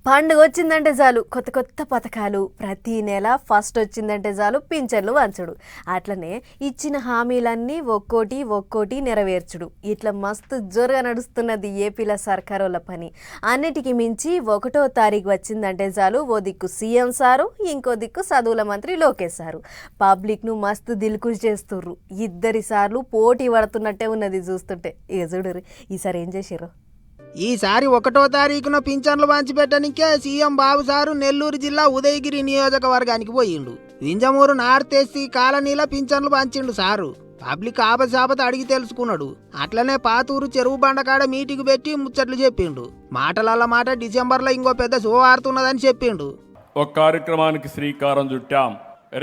పండుగ వచ్చిందంటే చాలు కొత్త కొత్త పథకాలు, ప్రతి నెల ఫస్ట్ వచ్చిందంటే చాలు పింఛన్లు వంచుడు, అట్లనే ఇచ్చిన హామీలన్నీ ఒక్కోటి నెరవేర్చుడు. ఇట్లా మస్తు జోరుగా నడుస్తున్నది ఏపీల సర్కారోళ్ళ పని. అన్నిటికీ మించి 1వ తారీఖు వచ్చిందంటే చాలు ఓ దిక్కు సీఎం సారు, ఇంకో దిక్కు చదువుల మంత్రి లోకేష్ సారు పబ్లిక్ను మస్తు దిల్కుష్ చేస్తుర్రు. ఇద్దరి సార్లు పోటీ పడుతున్నట్టే ఉన్నది చూస్తుంటే. ఇక చూడరు ఈసారి ఏం చేసిర్రు. ఈసారి 1వ తారీఖున పింఛన్లు పంచిపెట్టడానికే సీఎం బాబు సారు నెల్లూరు జిల్లా ఉదయగిరి నియోజకవర్గానికి పోయిండు. వింజమూరు నార్త్ ఎస్సీ కాలనీల పింఛన్లు పంచిండు సారు. పబ్లిక్ ఆపసాపత అడిగి తెలుసుకున్నాడు. అట్లనే పాతూరు చెరువు బండకాడ మీటింగ్ పెట్టి ముచ్చట్లు చెప్పిండు. మాటలల్ల మాట డిసెంబర్లో ఇంకో పెద్ద శుభవార్తున్నదని చెప్పిండు. ఒక కార్యక్రమానికి శ్రీకారం చుట్టాం.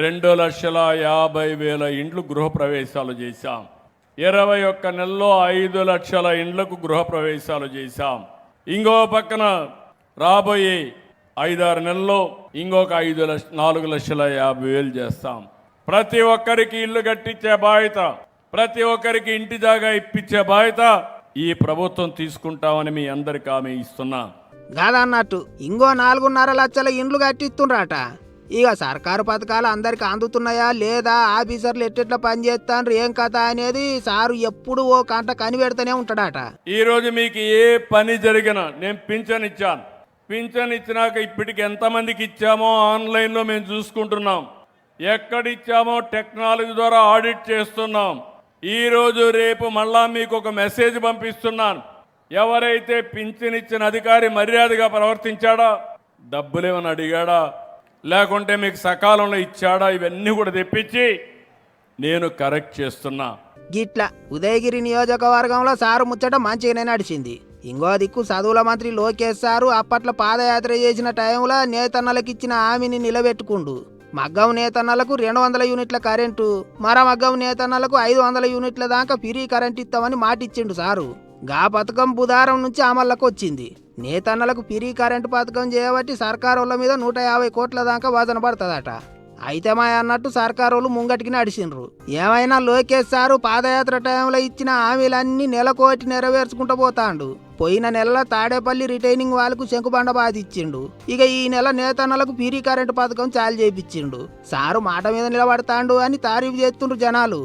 2,50,000 ఇండ్లు గృహప్రవేశాలు చేశాం. 21 నెలల్లో 5 లక్షల ఇండ్లకు గృహప్రవేశాలు చేశాం. ఇంకో పక్కన రాబోయే 5-6 నెలల్లో ఇంకొక 4,50,000 చేస్తాం. ప్రతి ఒక్కరికి ఇల్లు కట్టించే బాధ్యత, ప్రతి ఒక్కరికి ఇంటి జాగా ఇప్పించే బాధ్యత ఈ ప్రభుత్వం తీసుకుంటామని మీ అందరికి హామీ ఇస్తున్నా. కాదన్నట్టు ఇంకో 4.5 లక్షల ఇండ్లు కట్టిస్తుండ్రట. ఇక సర్కారు పథకాలు అందరికి అందుతున్నాయా లేదా, ఆఫీసర్లు ఎట్టెట్లా పనిచేస్తాను ఏం కథ అనేది సారు ఎప్పుడు ఓ కంట కనిపెడుతూనే ఉంటాడట. ఈ రోజు మీకు ఏ పని జరిగినా నేను పింఛన్ ఇచ్చాను. పింఛన్ ఇచ్చినాక ఇప్పటికి ఎంతమందికి ఇచ్చామో ఆన్లైన్లో మేము చూసుకుంటున్నాం. ఎక్కడిచ్చామో టెక్నాలజీ ద్వారా ఆడిట్ చేస్తున్నాం. ఈ రోజు రేపు మళ్ళా మీకు ఒక మెసేజ్ పంపిస్తున్నాను. ఎవరైతే పింఛన్ ఇచ్చిన అధికారి మర్యాదగా ప్రవర్తించాడా, డబ్బులేమని అడిగాడా, లేకుంటే మీకు సకాలంలో ఇచ్చాడా, ఇవన్నీ కూడా తెప్పించి నేను కరెక్ట్ చేస్తున్నా. గిట్లా ఉదయగిరి నియోజకవర్గంలో సారు ముచ్చట మంచిగానే నడిచింది. ఇంకో దిక్కు చదువుల మంత్రి లోకేష్ సారు అప్పట్లో పాదయాత్ర చేసిన టైంలో నేతన్నలకు ఇచ్చిన హామీని నిలబెట్టుకుండు. మగ్గం నేతన్నలకు 200 యూనిట్ల కరెంటు, మర మగ్గం నేతన్నలకు 500 యూనిట్ల దాకా ఫ్రీ కరెంట్ ఇస్తామని మాటిచ్చిండు సారు. గా పథకం బుధవారం నుంచి అమల్లోకి వచ్చింది. నేతన్నలకు ఫ్రీ కరెంటు పథకం చేయబట్టి సర్కారోళ్ళ మీద 150 కోట్ల దాకా వజన పడుతుందట. అయితే మా అన్నట్టు సర్కారోళ్ళు ముంగటికి నడిచిండ్రు. ఏమైనా లోకేష్ సారు పాదయాత్ర టైంలో ఇచ్చిన హామీలన్నీ నెలకోటి నెరవేర్చుకుంటూ పోతాండు. పోయిన నెలలో తాడేపల్లి రిటైనింగ్ వాళ్ళకు శంకుబండ బాధిచ్చిండు. ఇక ఈ నెల నేతన్నలకు ఫ్రీ కరెంటు పథకం చాలు చేయించిండు. సారు మాట మీద నిలబడతాండు అని తారీఫ్ చేస్తుండ్రు జనాలు.